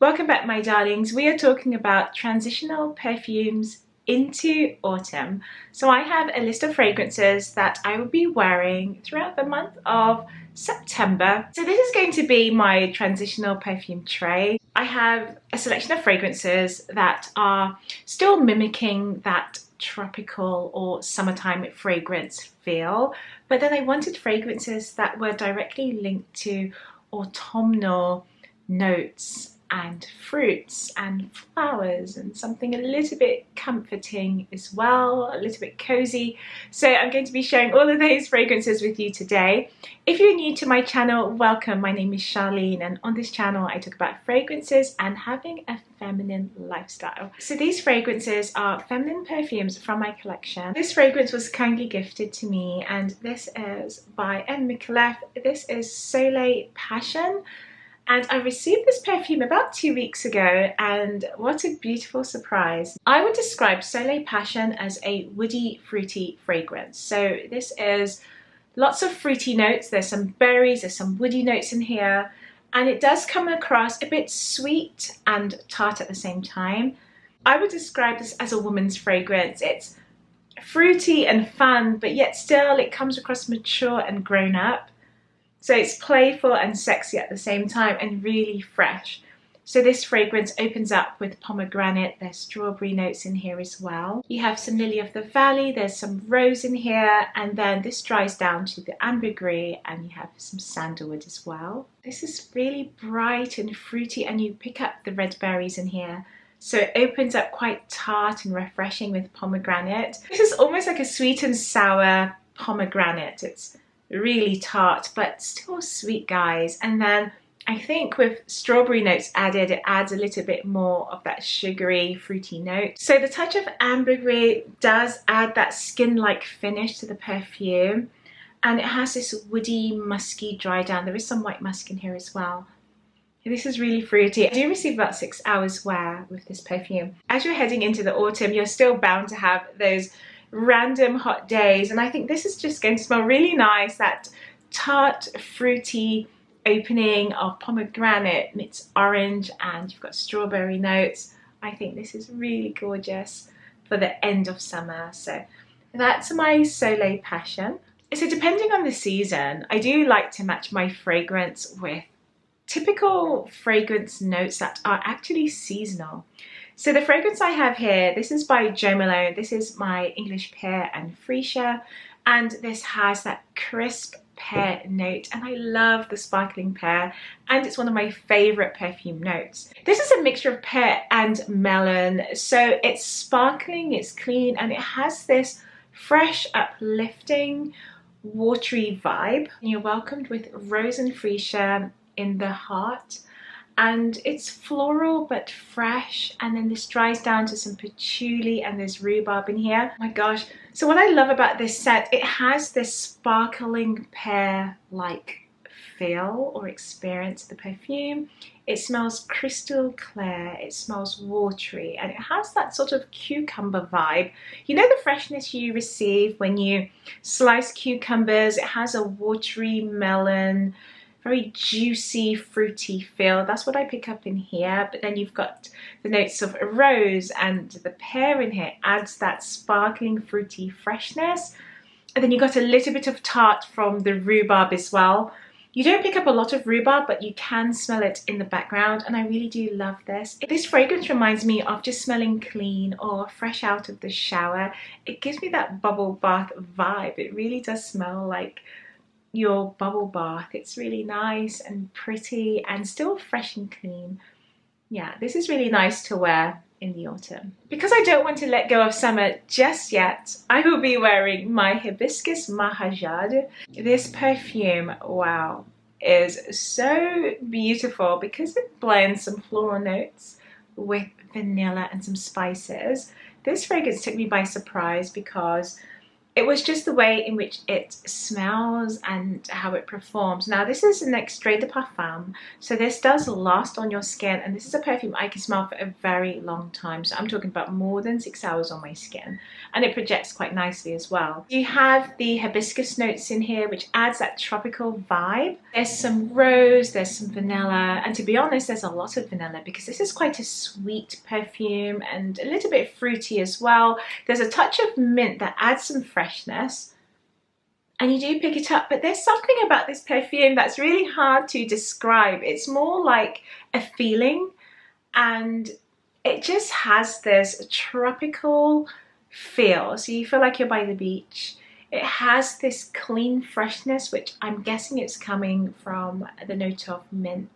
Welcome back, my darlings. We are talking about transitional perfumes into autumn. So I have a list of fragrances that I will be wearing throughout the month of September. So this is going to be my transitional perfume tray. I have a selection of fragrances that are still mimicking that tropical or summertime fragrance feel, but then I wanted fragrances that were directly linked to autumnal notes and fruits and flowers and something a little bit comforting as well, a little bit cozy. So I'm going to be sharing all of those fragrances with you today. If you're new to my channel, welcome. My name is Charlene, and on this channel I talk about fragrances and having a feminine lifestyle. So these fragrances are feminine perfumes from my collection. This fragrance was kindly gifted to me, and this is by Une. This is Soleil Passion. And I received this perfume about 2 weeks ago, and what a beautiful surprise. I would describe Soleil Passion as a woody, fruity fragrance. So this is lots of fruity notes. There's some berries, there's some woody notes in here, and it does come across a bit sweet and tart at the same time. I would describe this as a woman's fragrance. It's fruity and fun, but yet still it comes across mature and grown up. So it's playful and sexy at the same time and really fresh. So this fragrance opens up with pomegranate. There's strawberry notes in here as well. You have some lily of the valley, there's some rose in here, and then this dries down to the ambergris, and you have some sandalwood as well. This is really bright and fruity, and you pick up the red berries in here. So it opens up quite tart and refreshing with pomegranate. This is almost like a sweet and sour pomegranate. It's really tart but still sweet, guys. And then I think with strawberry notes added, it adds a little bit more of that sugary fruity note. So the touch of ambergris does add that skin-like finish to the perfume, and it has this woody, musky dry down. There is some white musk in here as well. This is really fruity. I do receive about 6 hours wear with this perfume. As you're heading into the autumn, you're still bound to have those random hot days, and I think this is just going to smell really nice. That tart, fruity opening of pomegranate meets orange, and you've got strawberry notes. I think this is really gorgeous for the end of summer. So that's my Soleil Passion. So depending on the season, I do like to match my fragrance with typical fragrance notes that are actually seasonal. So the fragrance I have here, this is by Jo Malone. This is my English pear and freesia, and this has that crisp pear note, and I love the sparkling pear, and it's one of my favorite perfume notes. This is a mixture of pear and melon, so it's sparkling, it's clean, and it has this fresh, uplifting, watery vibe. And you're welcomed with rose and freesia in the heart, and it's floral but fresh, and then this dries down to some patchouli, and there's rhubarb in here. Oh my gosh. So what I love about this scent, it has this sparkling pear-like feel or experience of the perfume. It smells crystal clear, it smells watery, and it has that sort of cucumber vibe. You know the freshness you receive when you slice cucumbers? It has a watery melon, very juicy, fruity feel. That's what I pick up in here. But then you've got the notes of a rose, and the pear in here adds that sparkling, fruity freshness. And then you've got a little bit of tart from the rhubarb as well. You don't pick up a lot of rhubarb, but you can smell it in the background, and I really do love this. This fragrance reminds me of just smelling clean or fresh out of the shower. It gives me that bubble bath vibe. It really does smell like your bubble bath. It's really nice and pretty and still fresh and clean. Yeah, this is really nice to wear in the autumn. Because I don't want to let go of summer just yet, I will be wearing my Hibiscus MAHAJAD. This perfume, wow, is so beautiful because it blends some floral notes with vanilla and some spices. This fragrance took me by surprise because it was just the way in which it smells and how it performs. Now this is an extrait de parfum, so this does last on your skin, and this is a perfume I can smell for a very long time. So I'm talking about more than 6 hours on my skin, and it projects quite nicely as well. You have the hibiscus notes in here, which adds that tropical vibe. There's some rose, there's some vanilla, and to be honest, there's a lot of vanilla because this is quite a sweet perfume and a little bit fruity as well. There's a touch of mint that adds some freshness, and you do pick it up, but there's something about this perfume that's really hard to describe. It's more like a feeling, and it just has this tropical feel, so you feel like you're by the beach. It has this clean freshness, which I'm guessing it's coming from the note of mint.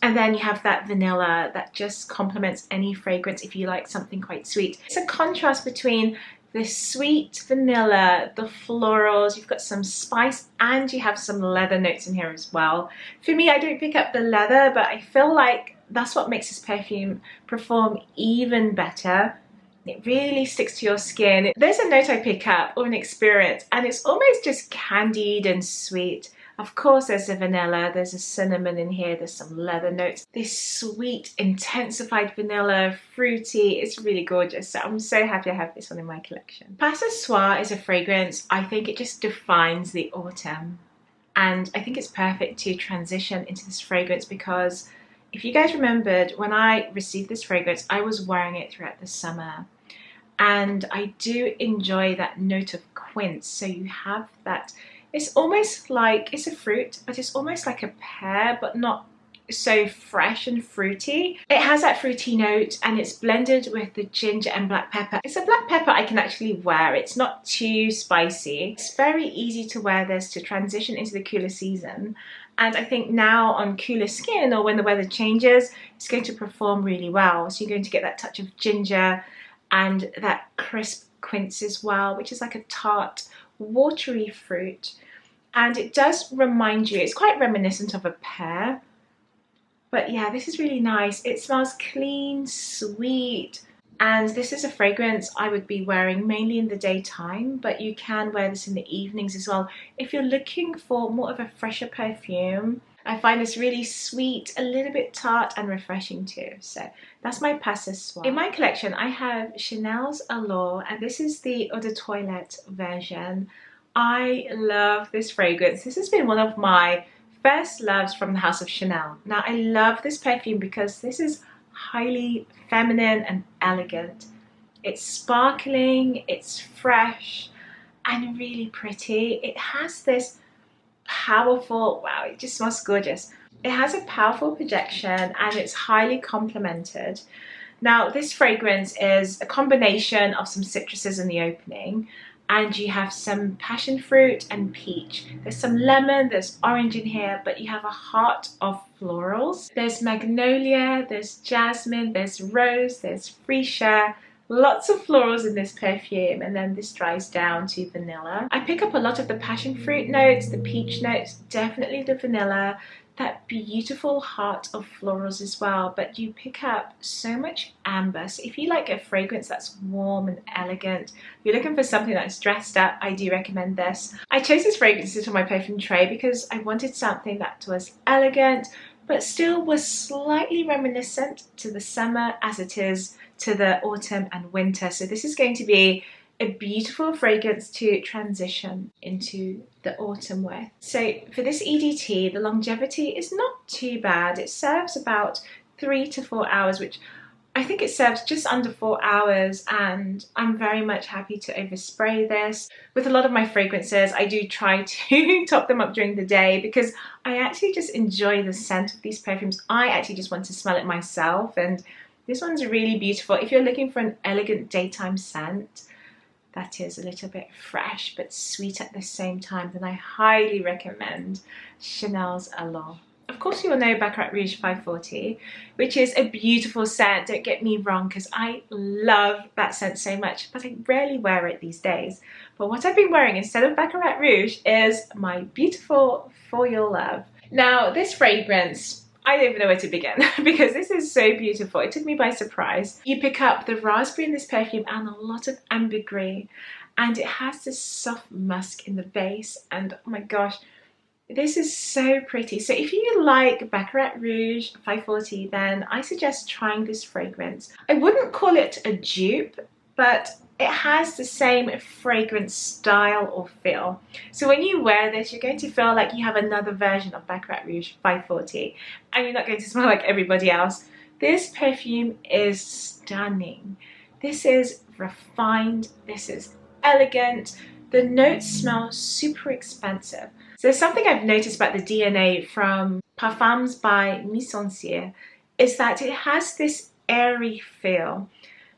And then you have that vanilla that just complements any fragrance if you like something quite sweet. It's a contrast between the sweet vanilla, the florals, you've got some spice, and you have some leather notes in here as well. For me, I don't pick up the leather, but I feel like that's what makes this perfume perform even better. It really sticks to your skin. There's a note I pick up, or an experience, and it's almost just candied and sweet. Of course, there's a vanilla, there's a cinnamon in here, there's some leather notes. This sweet, intensified vanilla, fruity, it's really gorgeous. So I'm so happy I have this one in my collection. Pas Ce Soir is a fragrance, I think it just defines the autumn. And I think it's perfect to transition into this fragrance because if you guys remembered, when I received this fragrance, I was wearing it throughout the summer. And I do enjoy that note of quince. So you have that. It's almost like, it's a fruit, but it's almost like a pear, but not so fresh and fruity. It has that fruity note, and it's blended with the ginger and black pepper. It's a black pepper I can actually wear. It's not too spicy. It's very easy to wear this to transition into the cooler season. And I think now on cooler skin, or when the weather changes, it's going to perform really well. So you're going to get that touch of ginger and that crisp quince as well, which is like a tart, watery fruit. And it does remind you, it's quite reminiscent of a pear. But yeah, this is really nice. It smells clean, sweet. And this is a fragrance I would be wearing mainly in the daytime, but you can wear this in the evenings as well. If you're looking for more of a fresher perfume, I find this really sweet, a little bit tart and refreshing too. So that's my Pas Ce Soir. In my collection, I have Chanel's Allure, and this is the Eau de Toilette version. I love this fragrance. This has been one of my first loves from the house of Chanel. Now, I love this perfume because this is highly feminine and elegant. It's sparkling, it's fresh, and really pretty. It has this powerful, wow, it just smells gorgeous. It has a powerful projection, and it's highly complemented. Now, this fragrance is a combination of some citruses in the opening, and you have some passion fruit and peach. There's some lemon, there's orange in here, but you have a heart of florals. There's magnolia, there's jasmine, there's rose, there's freesia. Lots of florals in this perfume, and then this dries down to vanilla. I pick up a lot of the passion fruit notes, the peach notes, definitely the vanilla, that beautiful heart of florals as well, but you pick up so much amber. So if you like a fragrance that's warm and elegant, if you're looking for something that's dressed up, I do recommend this. I chose this fragrance for my perfume tray because I wanted something that was elegant, but still was slightly reminiscent to the summer as it is to the autumn and winter. So this is going to be a beautiful fragrance to transition into the autumn with. So for this EDT, the longevity is not too bad. It serves about 3 to 4 hours, which I think it serves just under 4 hours, and I'm very much happy to overspray this. With a lot of my fragrances, I do try to top them up during the day because I actually just enjoy the scent of these perfumes. I actually just want to smell it myself, and this one's really beautiful. If you're looking for an elegant daytime scent that is a little bit fresh but sweet at the same time, then I highly recommend Chanel's Allure. Of course, you will know Baccarat Rouge 540, which is a beautiful scent. Don't get me wrong, because I love that scent so much, but I rarely wear it these days. But what I've been wearing instead of Baccarat Rouge is my beautiful For Your Love. Now, this fragrance, I don't even know where to begin because this is so beautiful. It took me by surprise. You pick up the raspberry in this perfume and a lot of ambergris. and it has this soft musk in the base, and oh my gosh, this is so pretty. So if you like Baccarat Rouge 540, then I suggest trying this fragrance. I wouldn't call it a dupe, but it has the same fragrance style or feel. So when you wear this, you're going to feel like you have another version of Baccarat Rouge 540, and you're not going to smell like everybody else. This perfume is stunning. This is refined, this is elegant. The notes smell super expensive. So something I've noticed about the DNA from Parfums by Mise is that it has this airy feel.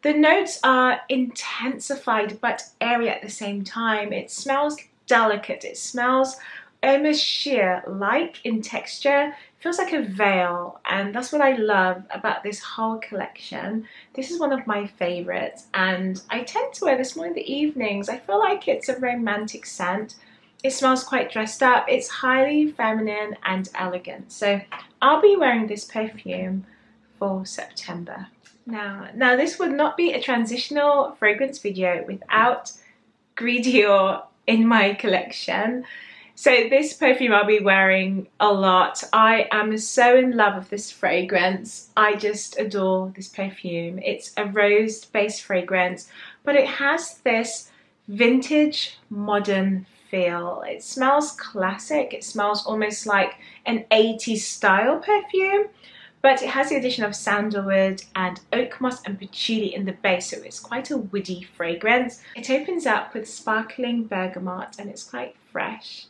The notes are intensified but airy at the same time. It smells delicate. It smells almost sheer-like in texture. It feels like a veil, and that's what I love about this whole collection. This is one of my favorites, and I tend to wear this more in the evenings. I feel like it's a romantic scent. It smells quite dressed up. It's highly feminine and elegant. So I'll be wearing this perfume for September. Now this would not be a transitional fragrance video without Gris DIOR in my collection. So this perfume I'll be wearing a lot. I am so in love with this fragrance. I just adore this perfume. It's a rose-based fragrance, but it has this vintage modern feel. It smells classic. It smells almost like an 80s style perfume, but it has the addition of sandalwood and oak moss and patchouli in the base, so it's quite a woody fragrance. It opens up with sparkling bergamot and it's quite fresh.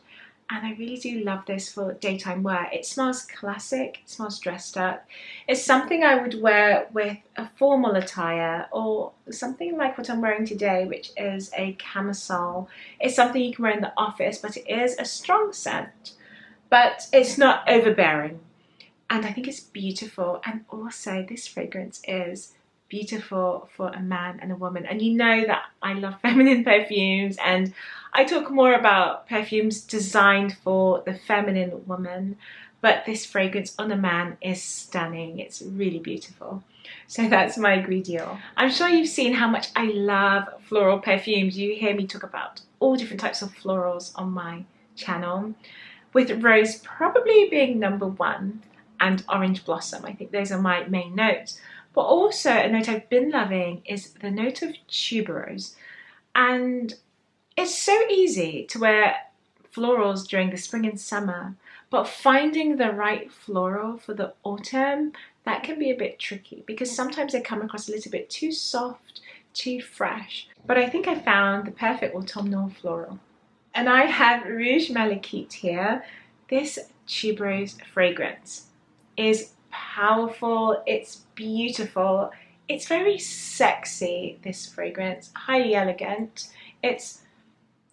And I really do love this for daytime wear. It smells classic, it smells dressed up. It's something I would wear with a formal attire, or something like what I'm wearing today, which is a camisole. It's something you can wear in the office, but it is a strong scent, but it's not overbearing. And I think it's beautiful. And also this fragrance is beautiful for a man and a woman. And you know that I love feminine perfumes, and I talk more about perfumes designed for the feminine woman, but this fragrance on a man is stunning. It's really beautiful. So that's my Gris DIOR. I'm sure you've seen how much I love floral perfumes. You hear me talk about all different types of florals on my channel, with rose probably being #1 and orange blossom. I think those are my main notes. But also a note I've been loving is the note of tuberose. And it's so easy to wear florals during the spring and summer, but finding the right floral for the autumn, that can be a bit tricky because sometimes they come across a little bit too soft, too fresh. But I think I found the perfect autumnal floral. And I have Rouge Malachite here. This tuberose fragrance is powerful, it's beautiful, it's very sexy, this fragrance, highly elegant. It's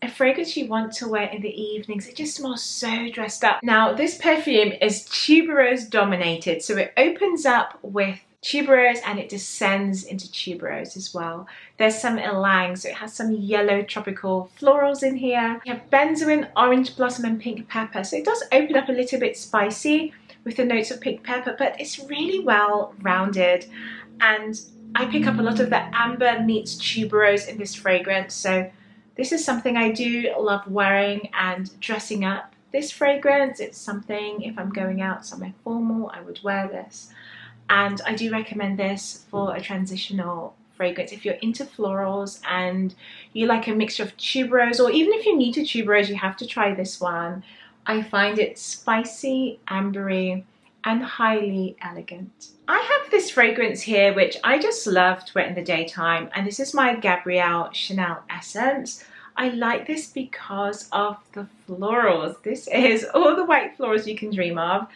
a fragrance you want to wear in the evenings. It just smells so dressed up. Now this perfume is tuberose dominated, so it opens up with tuberose and it descends into tuberose as well. There's some ylang, so it has some yellow tropical florals in here. You have benzoin, orange blossom and pink pepper, so it does open up a little bit spicy with the notes of pink pepper, but it's really well rounded, and I pick up a lot of the amber meets tuberose in this fragrance. So this is something I do love wearing and dressing up. This fragrance, it's something if I'm going out somewhere formal, I would wear this. And I do recommend this for a transitional fragrance. If you're into florals and you like a mixture of tuberose, or even if you're new to tuberose, you have to try this one. I find it spicy, ambery, and highly elegant. I have this fragrance here which I just love to wear in the daytime, and this is my Gabrielle Chanel Essence. I like this because of the florals. This is all the white florals you can dream of,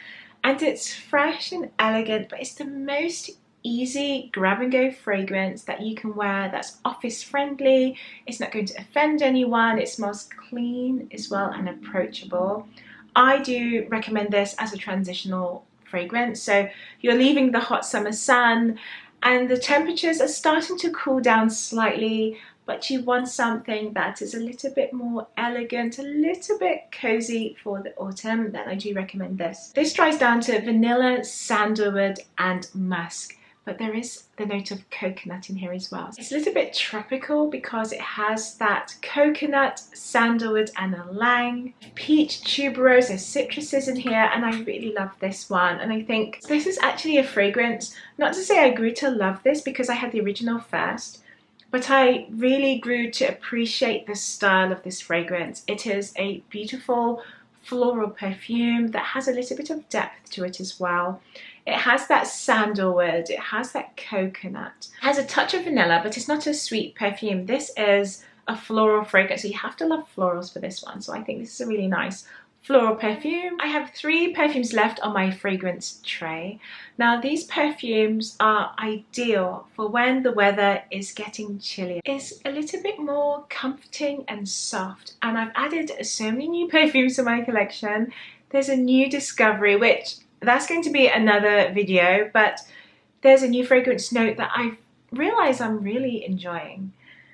and it's fresh and elegant, but it's the most easy grab and go fragrance that you can wear that's office friendly. It's not going to offend anyone. It smells clean as well and approachable. I do recommend this as a transitional fragrance. So you're leaving the hot summer sun and the temperatures are starting to cool down slightly, but you want something that is a little bit more elegant, a little bit cozy for the autumn, then I do recommend this. This dries down to vanilla, sandalwood and musk. but there is the note of coconut in here as well. It's a little bit tropical because it has that coconut, sandalwood and ylang, peach, tuberose, there's citruses in here, and I really love this one. And I think this is actually a fragrance, not to say I grew to love this because I had the original first, but I really grew to appreciate the style of this fragrance. It is a beautiful floral perfume that has a little bit of depth to it as well. It has that sandalwood, it has that coconut, it has a touch of vanilla, but it's not a sweet perfume. This is a floral fragrance, so you have to love florals for this one. So I think this is a really nice floral perfume. I have 3 perfumes left on my fragrance tray. Now these perfumes are ideal for when the weather is getting chillier. It's a little bit more comforting and soft, and I've added so many new perfumes to my collection. There's a new discovery, which that's going to be another video, but there's a new fragrance note that I realize I'm really enjoying.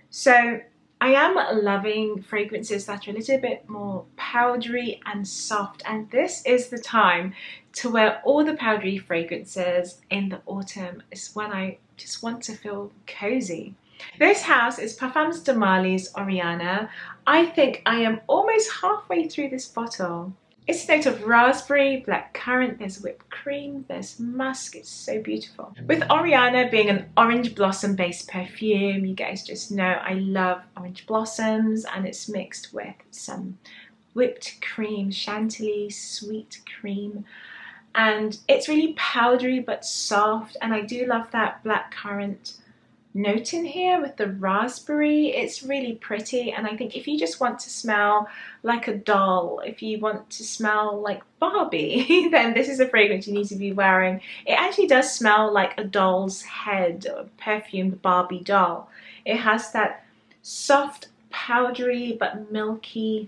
So I am loving fragrances that are a little bit more powdery and soft, and this is the time to wear all the powdery fragrances in the autumn. It's when I just want to feel cozy. This house is Parfums de Marly's Oriana. I think I am almost halfway through this bottle. It's a note of raspberry, blackcurrant, there's whipped cream, there's musk. It's so beautiful. With Oriana being an orange blossom based perfume, you guys just know I love orange blossoms, and it's mixed with some whipped cream, chantilly, sweet cream, and it's really powdery but soft, and I do love that blackcurrant note in here with the raspberry. It's really pretty, and I think if you just want to smell like a doll, if you want to smell like Barbie, then this is a fragrance you need to be wearing. It actually does smell like a doll's head, or a perfumed Barbie doll. It has that soft, powdery but milky,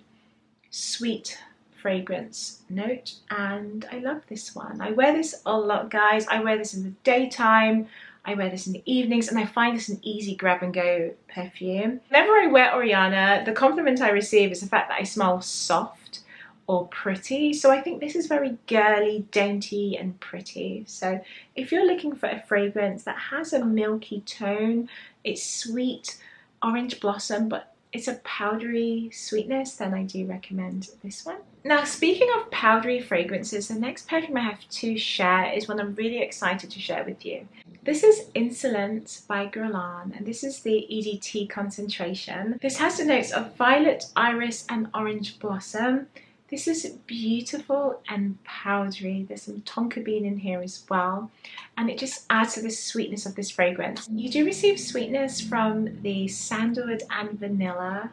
sweet fragrance note, and I love this one. I wear this a lot, guys. I wear this in the daytime, I wear this in the evenings, and I find this an easy grab and go perfume. Whenever I wear Oriana, the compliment I receive is the fact that I smell soft or pretty. So I think this is very girly, dainty and pretty. So if you're looking for a fragrance that has a milky tone, it's sweet, orange blossom, but it's a powdery sweetness, then I do recommend this one. Now, speaking of powdery fragrances, the next perfume I have to share is one I'm really excited to share with you. This is INSOLENCE by Guerlain, and this is the EDT concentration. This has the notes of violet, iris and orange blossom. This is beautiful and powdery. There's some tonka bean in here as well, and it just adds to the sweetness of this fragrance. You do receive sweetness from the sandalwood and vanilla,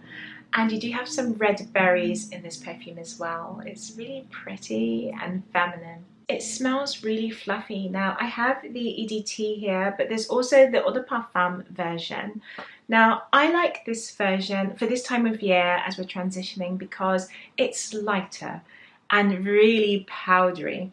and you do have some red berries in this perfume as well. It's really pretty and feminine. It smells really fluffy. Now I have the EDT here, but there's also the Eau de Parfum version. Now I like this version for this time of year as we're transitioning because it's lighter and really powdery.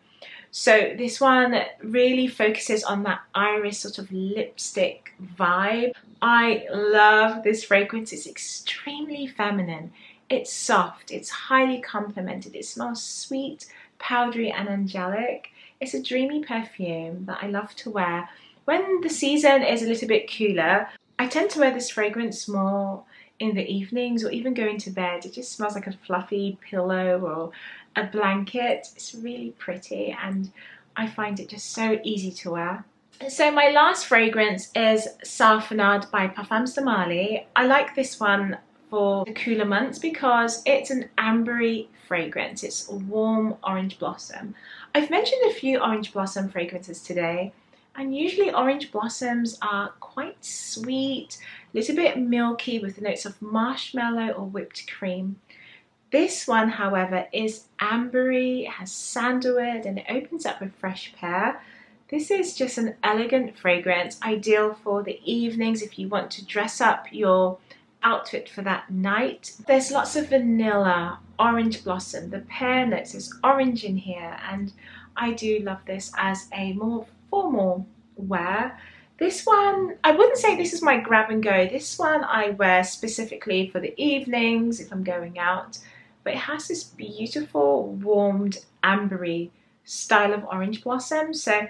So this one really focuses on that iris sort of lipstick vibe. I love this fragrance. It's extremely feminine. It's soft, it's highly complimented, it smells sweet, powdery and angelic. It's a dreamy perfume that I love to wear when the season is a little bit cooler. I tend to wear this fragrance more in the evenings or even going to bed. It just smells like a fluffy pillow or a blanket. It's really pretty, and I find it just so easy to wear. So my last fragrance is Sarfanade by Parfums de Marly. I like this one for the cooler months because it's an ambery fragrance. It's a warm orange blossom. I've mentioned a few orange blossom fragrances today, and usually orange blossoms are quite sweet, a little bit milky with the notes of marshmallow or whipped cream. This one, however, is ambery, it has sandalwood, and it opens up with fresh pear. This is just an elegant fragrance, ideal for the evenings if you want to dress up your outfit for that night. There's lots of vanilla, orange blossom, the pear notes, there's orange in here, and I do love this as a more formal wear. This one, I wouldn't say this is my grab and go. This one I wear specifically for the evenings if I'm going out, but it has this beautiful warmed ambery style of orange blossom. So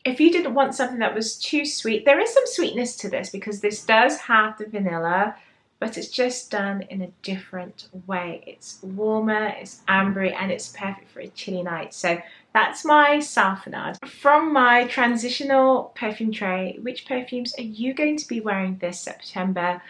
if you didn't want something that was too sweet, there is some sweetness to this because this does have the vanilla, but it's just done in a different way. It's warmer, it's ambery, and it's perfect for a chilly night. So that's my Salfanade. From my transitional perfume tray, which perfumes are you going to be wearing this September?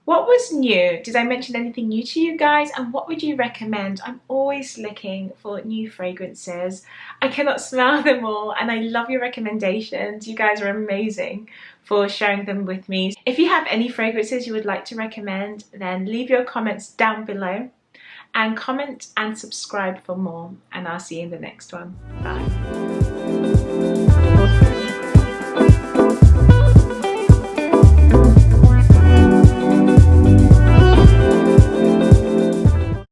What was new? Did I mention anything new to you guys? And what would you recommend? I'm always looking for new fragrances. I cannot smell them all, and I love your recommendations. You guys are amazing for sharing them with me. If you have any fragrances you would like to recommend, then leave your comments down below and comment and subscribe for more. And I'll see you in the next one. Bye.